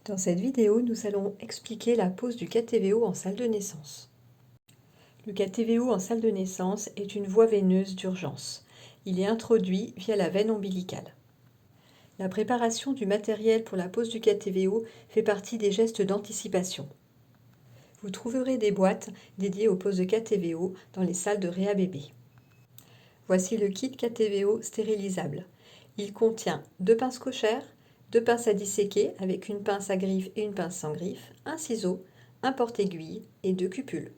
Dans cette vidéo, nous allons expliquer la pose du KTVO en salle de naissance. Le KTVO en salle de naissance est une voie veineuse d'urgence. Il est introduit via la veine ombilicale. La préparation du matériel pour la pose du KTVO fait partie des gestes d'anticipation. Vous trouverez des boîtes dédiées aux poses de KTVO dans les salles de réa bébé. Voici le kit KTVO stérilisable. Il contient 2 pinces cochères, 2 pinces à disséquer avec une pince à griffe et une pince sans griffe, un ciseau, un porte-aiguille et 2 cupules.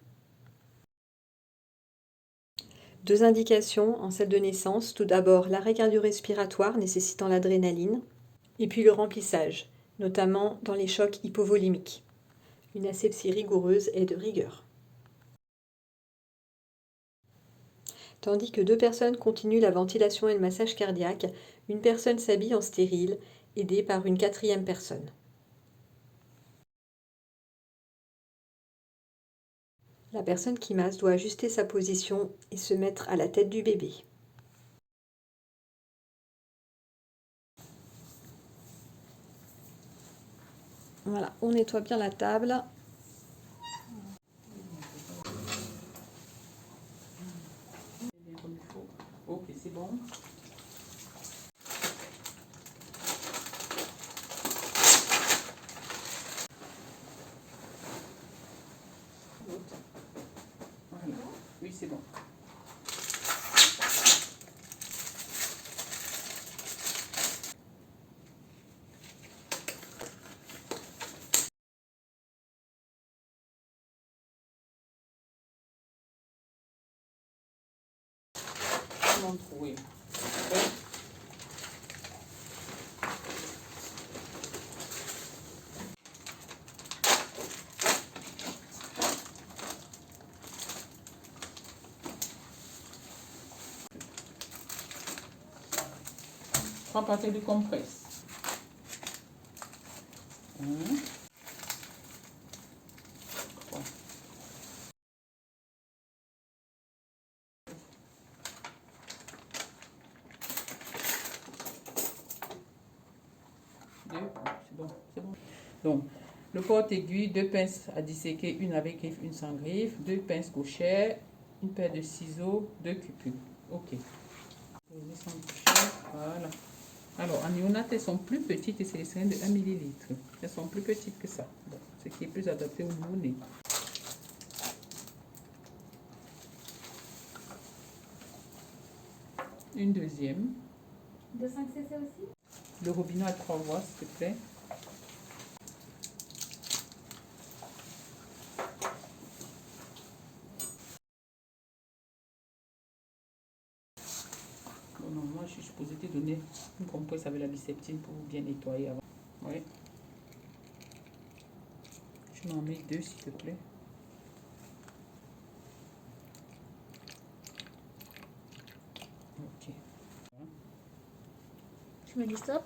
2 indications en salle de naissance. Tout d'abord, l'arrêt cardio-respiratoire nécessitant l'adrénaline, et puis le remplissage, notamment dans les chocs hypovolimiques. Une asepsie rigoureuse est de rigueur. Tandis que 2 personnes continuent la ventilation et le massage cardiaque, une personne s'habille en stérile, aidée par une 4e personne. La personne qui masse doit ajuster sa position et se mettre à la tête du bébé. Voilà, on nettoie bien la table. Ok, c'est bon. Voilà. Oui, c'est bon. Oui. Prends partir du compresse. C'est bon, c'est bon. Donc, le porte-aiguille, 2 pinces à disséquer, une avec griffe, une sans griffe, 2 pinces cochères, une paire de ciseaux, 2 cupules. Ok. Voilà. Alors, en néonate, elles sont plus petites et c'est les seringues de 1 ml. Elles sont plus petites que ça. Bon, ce qui est plus adapté au nouveau-né. Une deuxième. De 5 cc aussi? Le robinet à 3 voies, s'il te plaît. Bon, non, moi, je suis supposée te donner une compresse avec la biceptine pour bien nettoyer avant. Oui. Je m'en mets 2, s'il te plaît. Ok. Tu me dis stop?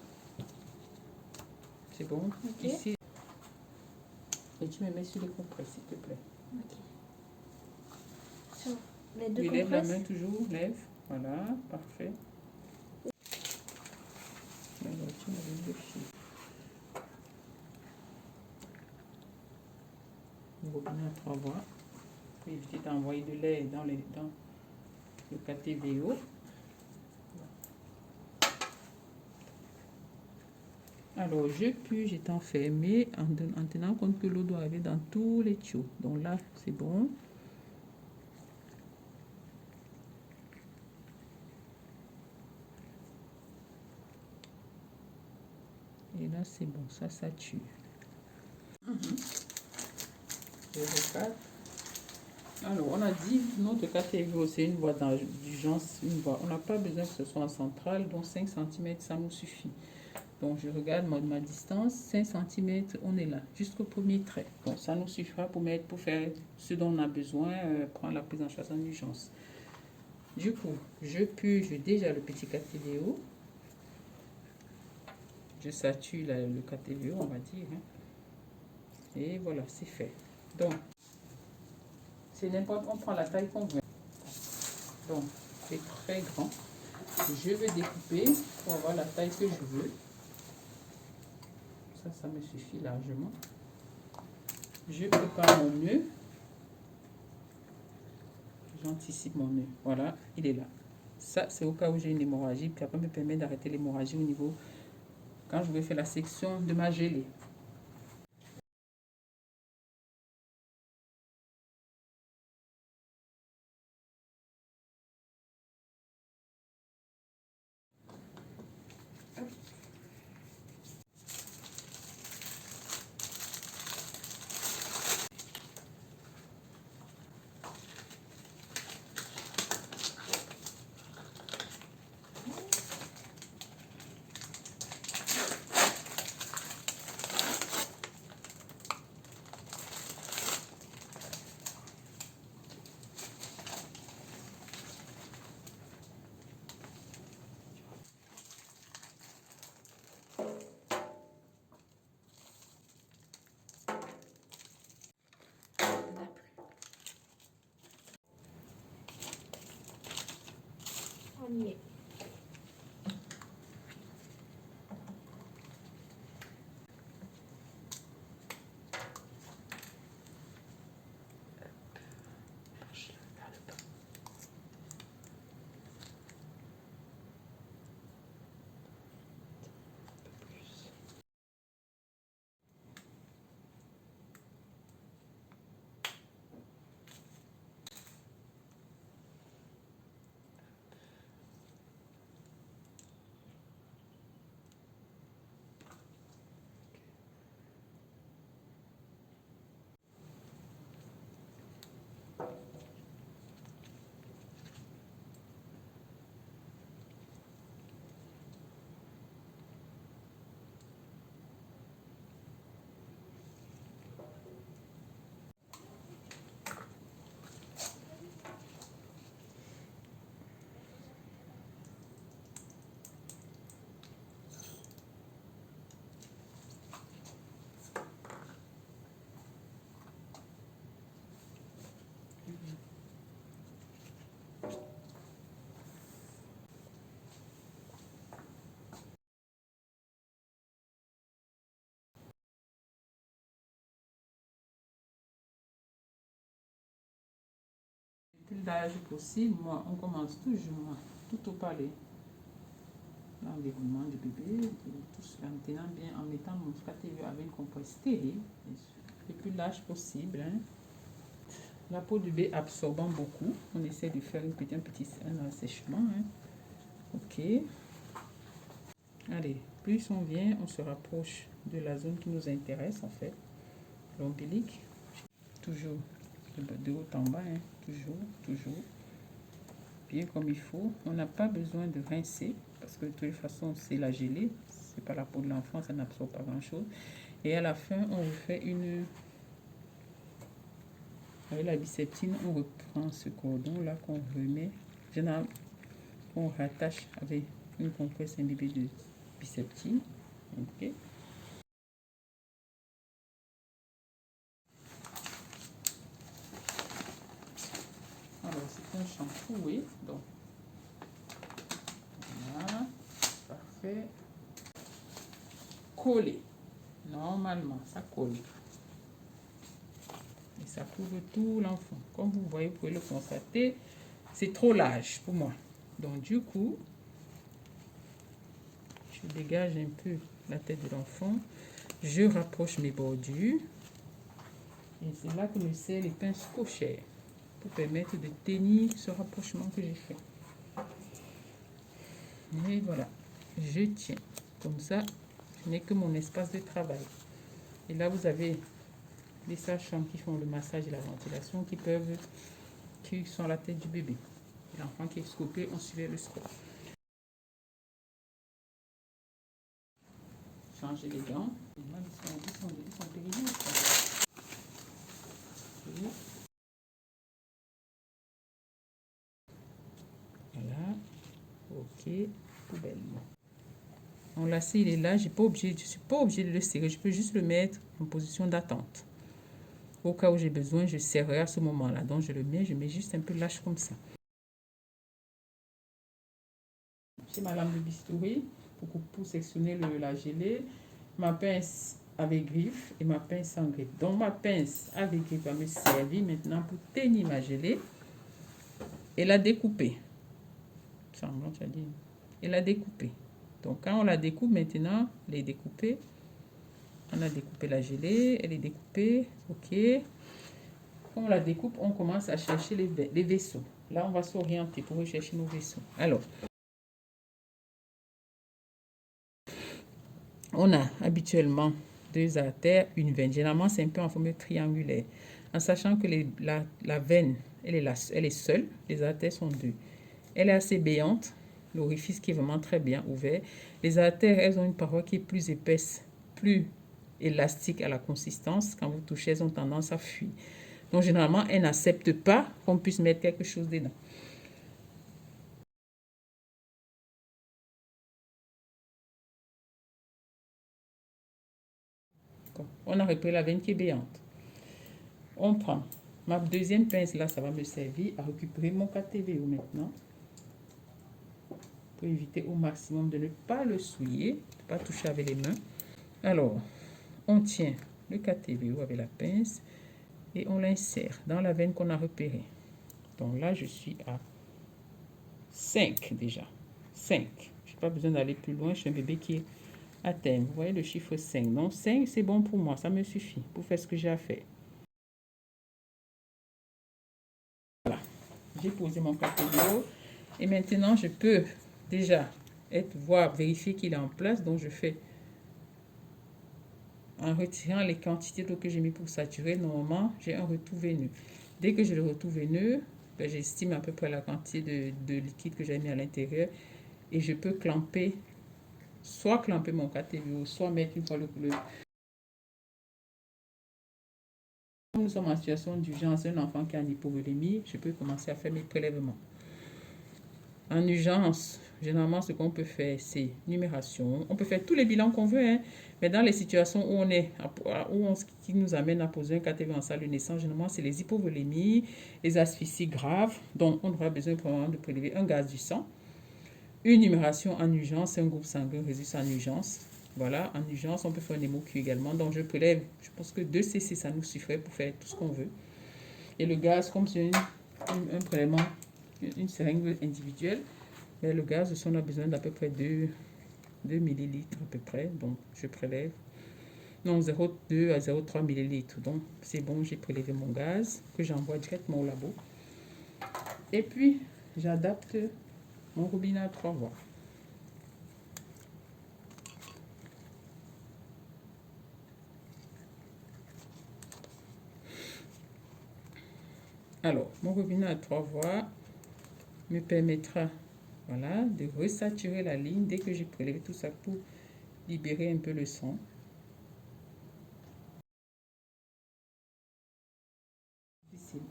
C'est bon. Ok. Ici. Et tu me mets sur les compresses, s'il te plaît. Ok. Sur les 2 Oui, lève la compresses? main toujours, lève. Voilà, parfait. Alors, tu me donnes le fil. Le robinet à 3 voies. Pour éviter d'envoyer de l'air dans le KTVO. Alors, je purge étant fermé en tenant compte que l'eau doit arriver dans tous les tuyaux. Donc là, c'est bon. Et là, c'est bon, ça tue. Je regarde. Alors, on a dit notre KTVO, c'est une voie d'urgence, une voie. On n'a pas besoin que ce soit en centrale, donc 5 cm, ça nous suffit. Donc, je regarde ma distance, 5 cm, on est là, jusqu'au premier trait. Donc, ça nous suffira pour faire ce dont on a besoin, prendre la prise en charge en urgence. Du coup, je purge déjà le petit KTVO. Je sature le KTVO, on va dire. Et voilà, c'est fait. Donc, c'est n'importe, on prend la taille qu'on veut. Donc, c'est très grand. Je vais découper pour avoir la taille que je veux. ça me suffit largement. Je prépare mon nœud. J'anticipe mon nœud. Voilà, il est là. Ça, c'est au cas où j'ai une hémorragie, qui après me permet d'arrêter l'hémorragie au niveau, quand je vais faire la section de ma gelée. On y est. Le plus d'âge possible, moi, on commence toujours tout au palais. L'environnement du bébé, tout cela en tenant bien, en mettant mon KTV avec une compresse stérile, le plus large possible. Hein. La peau du bébé absorbant beaucoup, on essaie de faire un petit assèchement. Hein. Ok. Allez, plus on vient, on se rapproche de la zone qui nous intéresse en fait. L'ombilic, toujours de haut en bas, hein. Toujours. Bien comme il faut. On n'a pas besoin de rincer parce que de toute façon c'est la gelée, c'est pas la peau de l'enfant, ça n'absorbe pas grand chose. Et à la fin on refait une, avec la biceptine, on reprend ce cordon là qu'on remet, généralement on rattache avec une compresse imbibée de biceptine. Ok. Alors c'est un shampoo, oui, donc voilà, parfait. Collé. Normalement, ça colle. Et ça couvre tout l'enfant. Comme vous voyez, vous pouvez le constater, c'est trop large pour moi. Donc du coup, je dégage un peu la tête de l'enfant. Je rapproche mes bordures. Et c'est là que me servent les pinces cochères pour permettre de tenir ce rapprochement que j'ai fait. Et voilà, je tiens. Comme ça, je n'ai que mon espace de travail. Et là, vous avez les sages-femmes qui font le massage et la ventilation qui sont à la tête du bébé. L'enfant qui est scopé, on suivait le scope. Changer les gants. Ils sont périmés. Voilà. Ok. Poubelle. Mon lacet, il est là. Je ne suis pas obligée de le serrer. Je peux juste le mettre en position d'attente. Au cas où j'ai besoin, je serrerai à ce moment-là. Donc, je mets juste un peu lâche comme ça. J'ai ma lame de bistouri pour sectionner la gelée. ma pince avec griffe et ma pince sans griffe. Donc, ma pince avec griffe va me servir maintenant pour tenir ma gelée et la découper. Et la découper. Donc, quand on la découpe maintenant, elle est découpée. On a découpé la gelée, elle est découpée. OK. Quand on la découpe, on commence à chercher les vaisseaux. Là, on va s'orienter pour rechercher nos vaisseaux. Alors, on a habituellement 2 artères, une veine. Généralement, c'est un peu en forme triangulaire. En sachant que la veine, elle est seule. Les artères sont 2. Elle est assez béante. L'orifice qui est vraiment très bien ouvert. Les artères, elles ont une paroi qui est plus épaisse, plus élastique à la consistance. Quand vous touchez, elles ont tendance à fuir. Donc, généralement, elles n'acceptent pas qu'on puisse mettre quelque chose dedans. On a repris la veine qui est béante. On prend ma deuxième pince, là, ça va me servir à récupérer mon KTVO maintenant. Pour éviter au maximum de ne pas le souiller, de ne pas toucher avec les mains. Alors, on tient le KTVO avec la pince et on l'insère dans la veine qu'on a repérée. Donc là, je suis à 5 déjà. 5. Je n'ai pas besoin d'aller plus loin. Je suis un bébé qui est à terme. Vous voyez le chiffre 5. Donc 5, c'est bon pour moi. Ça me suffit pour faire ce que j'ai à faire. Voilà. J'ai posé mon KTVO. Et maintenant, je peux déjà vérifier qu'il est en place. Donc, je fais en retirant les quantités d'eau que j'ai mis pour saturer. Normalement, j'ai un retour veineux. Dès que j'ai le retour veineux, ben, j'estime à peu près la quantité de liquide que j'ai mis à l'intérieur. Et je peux clamper, soit clamper mon KTVO, soit mettre une fois le Comme nous sommes en situation d'urgence, un enfant qui a une hypovolémie, je peux commencer à faire mes prélèvements. En urgence, généralement, ce qu'on peut faire, c'est numération. On peut faire tous les bilans qu'on veut, hein, mais dans les situations où qui nous amène à poser un KTV en salle de naissance, généralement, c'est les hypovolémies, les asphyxies graves, donc on aura besoin probablement de prélever un gaz du sang. Une numération en urgence, un groupe sanguin résiste en urgence. Voilà, en urgence, on peut faire un hémocu également. Donc, je prélève, je pense que 2 cc, ça nous suffirait pour faire tout ce qu'on veut. Et le gaz, comme c'est un prélèvement, une seringue individuelle, mais le gaz, on a besoin d'à peu près 2 millilitres à peu près. Donc, je prélève. Non, 0,2 à 0,3 millilitres. Donc, c'est bon, j'ai prélevé mon gaz que j'envoie directement au labo. Et puis, j'adapte mon robinet à 3 voies. Alors, mon robinet à 3 voies me permettra, voilà, de resaturer la ligne dès que j'ai prélevé tout ça pour libérer un peu le sang.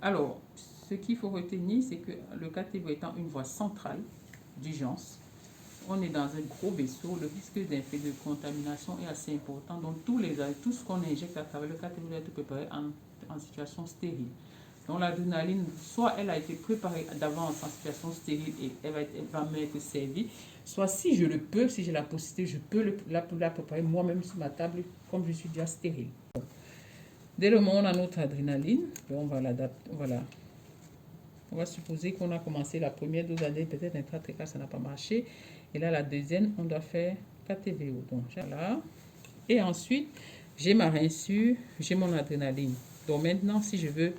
Alors, ce qu'il faut retenir, c'est que le KTVO étant une voie centrale d'urgence, on est dans un gros vaisseau, le risque de contamination est assez important. Donc, tout ce qu'on injecte à travers le KTVO doit être préparé en situation stérile. Donc, l'adrénaline, soit elle a été préparée d'avance en situation stérile et elle va m'être servie, soit si je le peux, si j'ai la possibilité, je peux la préparer moi-même sur ma table comme je suis déjà stérile. Dès le moment où on a notre adrénaline, on va l'adapter, voilà. On va supposer qu'on a commencé la première dose d'adrénaline, peut-être intrathrécal, ça n'a pas marché. Et là, la deuxième, on doit faire KTVO. Donc, voilà. Et ensuite, j'ai ma rinçure, j'ai mon adrénaline. Donc, maintenant, si je veux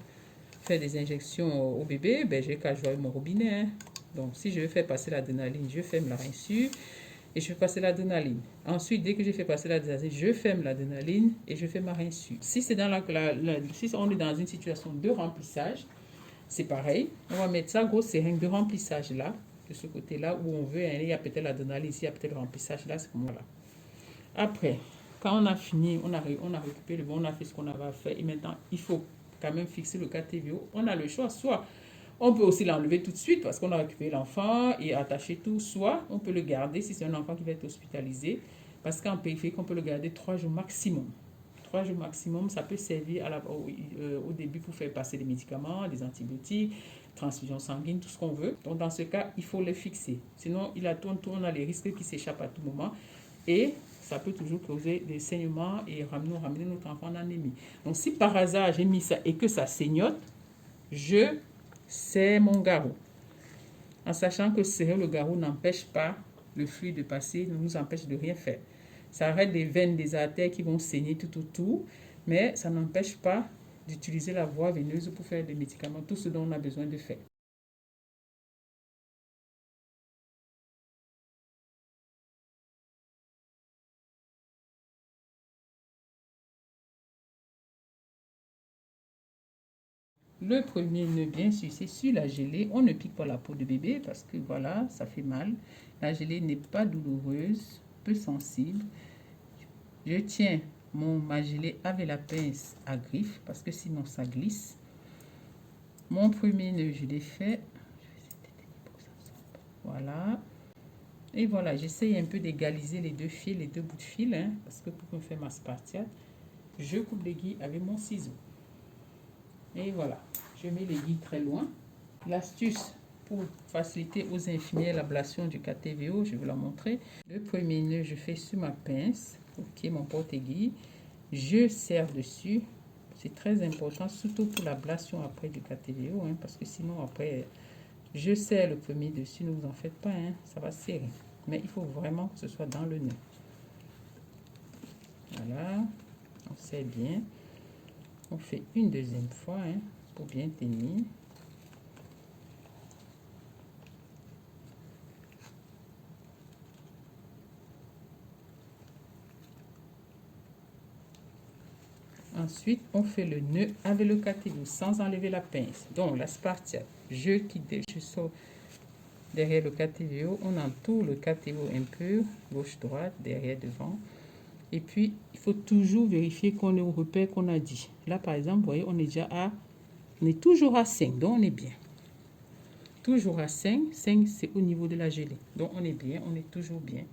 faire des injections au bébé, ben, j'ai qu'à jouer avec mon robinet. Hein. Donc, si je veux faire passer l'adrénaline, je ferme la rinçure et je fais passer l'adrénaline. Ensuite, dès que j'ai fait passer l'adrénaline, je ferme l'adrénaline et je fais ma rinçure. Si c'est si on est dans une situation de remplissage, c'est pareil. On va mettre ça, grosse seringue de remplissage là, de ce côté-là où on veut. Hein, il y a peut-être l'adrénaline ici, il y a peut-être le remplissage là, c'est comme là. Après, quand on a fini, on a récupéré le bon, on a fait ce qu'on avait à faire. Et maintenant, il faut quand même fixer le KTVO. On a le choix, soit on peut aussi l'enlever tout de suite parce qu'on a récupéré l'enfant et attacher tout, soit on peut le garder si c'est un enfant qui va être hospitalisé parce qu'en périphérique, on peut le garder 3 jours maximum. 3 jours maximum, ça peut servir au début pour faire passer des médicaments, des antibiotiques, transfusion sanguine, tout ce qu'on veut. Donc dans ce cas, il faut le fixer. Sinon, on a les risques qui s'échappent à tout moment et ça peut toujours causer des saignements et ramener notre enfant en anémie. Donc, si par hasard j'ai mis ça et que ça saignote, je serre mon garrot. En sachant que serrer le garrot n'empêche pas le fluide de passer, ne nous empêche de rien faire. Ça arrête les veines, des artères qui vont saigner tout autour, mais ça n'empêche pas d'utiliser la voie veineuse pour faire des médicaments, tout ce dont on a besoin de faire. Le premier nœud, bien sûr, c'est sur la gelée. On ne pique pas la peau de bébé parce que voilà, ça fait mal. La gelée n'est pas douloureuse, peu sensible. Je tiens ma gelée avec la pince à griffe parce que sinon ça glisse. Mon premier nœud, je l'ai fait. Voilà. Et voilà, j'essaye un peu d'égaliser les deux fils, les deux bouts de fil, hein, parce que pour me faire ma spartiate, je coupe l'aiguille avec mon ciseau. Et voilà, je mets l'aiguille très loin. L'astuce pour faciliter aux infirmières l'ablation du KTVO, je vais la montrer. Le premier nœud, je fais sur ma pince, qui est mon porte-aiguille. Je serre dessus. C'est très important, surtout pour l'ablation après du KTVO, hein, parce que sinon après, je serre le premier dessus, ne vous en faites pas, hein, ça va serrer. Mais il faut vraiment que ce soit dans le nœud. Voilà, on serre bien. On fait une deuxième fois, hein, pour bien tenir. Ensuite, on fait le nœud avec le KTVO sans enlever la pince. Donc, la spartiate, je sors derrière le KTVO. On entoure le KTVO un peu, gauche-droite, derrière, devant. Et puis, il faut toujours vérifier qu'on est au repère qu'on a dit. Là, par exemple, vous voyez, on est toujours à 5, donc on est bien. Toujours à 5. 5, c'est au niveau de la gelée. Donc, on est bien, on est toujours bien.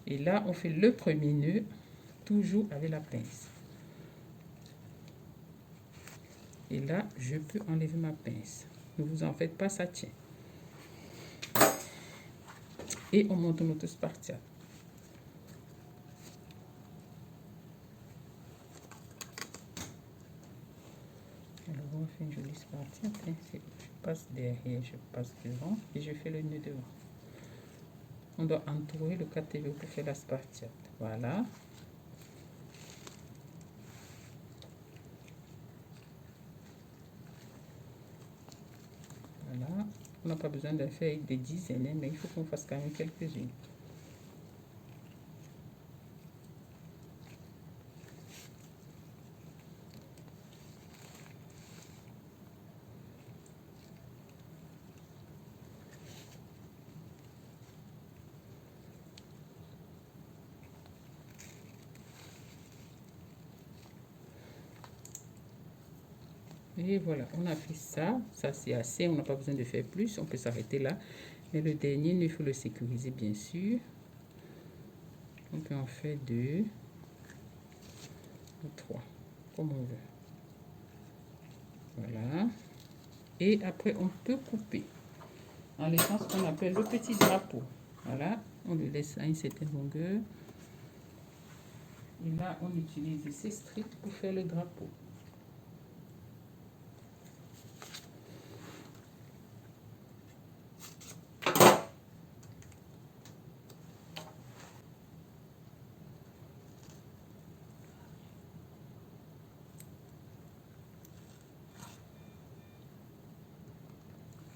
Et là, on fait le premier nœud, toujours avec la pince. Et là, je peux enlever ma pince. Ne vous en faites pas, ça tient. Et on monte notre spartiate. Alors, on fait une jolie spartiate. Hein. Je passe derrière, je passe devant et je fais le nœud devant. On doit entourer le KTVO pour faire la spartiate. Voilà. Voilà. On n'a pas besoin de faire des dizaines, hein, mais il faut qu'on fasse quand même quelques-unes. Et voilà, on a fait ça. Ça, c'est assez. On n'a pas besoin de faire plus. On peut s'arrêter là. Mais le dernier, il faut le sécuriser, bien sûr. On peut en faire 2 ou 3, comme on veut. Voilà. Et après, on peut couper en laissant ce qu'on appelle le petit drapeau. Voilà. On le laisse à une certaine longueur. Et là, on utilise ces strips pour faire le drapeau.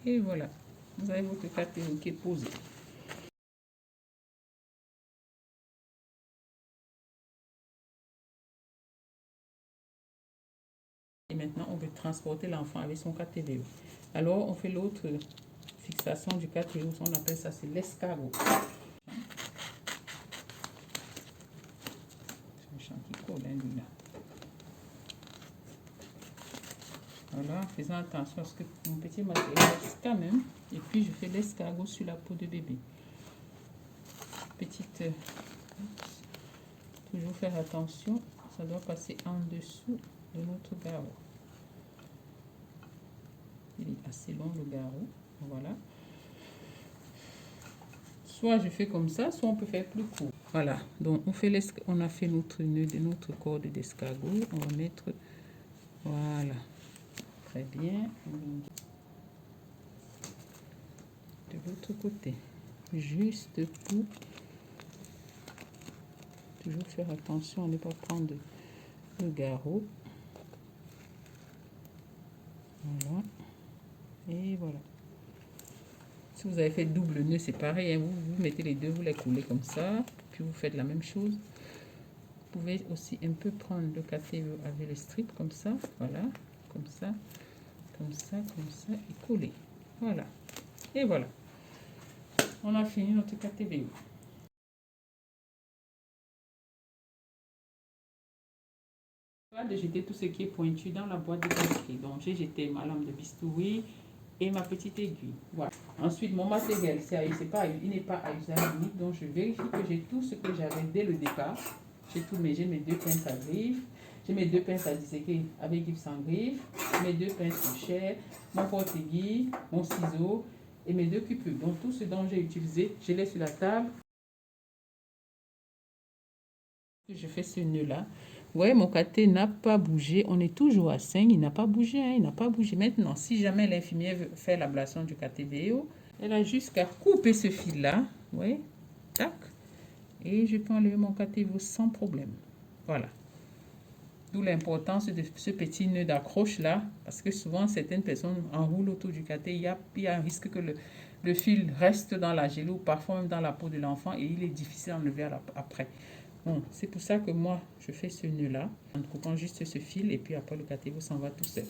Et voilà, vous avez votre KTVO qui est posé. Et maintenant, on veut transporter l'enfant avec son KTVO. Alors, on fait l'autre fixation du KTVO, on appelle ça, c'est l'escargot. C'est un champ qui colle, hein, lui, là. Voilà, en faisant attention à ce que mon petit matériel reste quand même. Et puis, je fais l'escargot sur la peau de bébé. Petite... toujours faire attention, ça doit passer en dessous de notre garrot. Il est assez long, le garrot. Voilà. Soit je fais comme ça, soit on peut faire plus court. Voilà, donc on a fait notre nœud de notre corde d'escargot. On va mettre, voilà, très bien. De l'autre côté, juste pour toujours faire attention à ne pas prendre le garrot. Voilà, et voilà. Si vous avez fait double nœud, c'est pareil, hein. Vous mettez les deux, vous les coulez comme ça, puis vous faites la même chose. Vous pouvez aussi un peu prendre le KTVO avec les strips comme ça, voilà, comme ça, comme ça, comme ça, et coller. Voilà, et voilà. On a fini notre KTVO. De jeter tout ce qui est pointu dans la boîte de casquet. Donc j'ai jeté ma lame de bistouri et ma petite aiguille. Voilà. Ensuite, mon matériel, il n'est pas à usage unique, donc je vérifie que j'ai tout ce que j'avais dès le départ. J'ai mes deux pinces à griffe, j'ai mes deux pinces à disséquer avec griffe sans griffe, mes deux pinces touchées, mon porte-aiguille, mon ciseau et mes deux cupules. Donc tout ce dont j'ai utilisé, je l'ai sur la table. Je fais ce nœud là. Ouais, mon caté n'a pas bougé. On est toujours à 5. Il n'a pas bougé, hein, il n'a pas bougé. Maintenant, si jamais l'infirmière veut faire l'ablation du KTVO, elle a juste qu'à couper ce fil là. Oui, tac. Et je peux enlever mon KTVO sans problème. Voilà. D'où l'importance de ce petit nœud d'accroche là. Parce que souvent, certaines personnes enroulent autour du caté. Il y a un risque que le fil reste dans la gelée ou parfois même dans la peau de l'enfant et il est difficile à enlever après. Bon, c'est pour ça que moi, je fais ce nœud-là, en coupant juste ce fil et puis après le KTVO s'en va tout seul.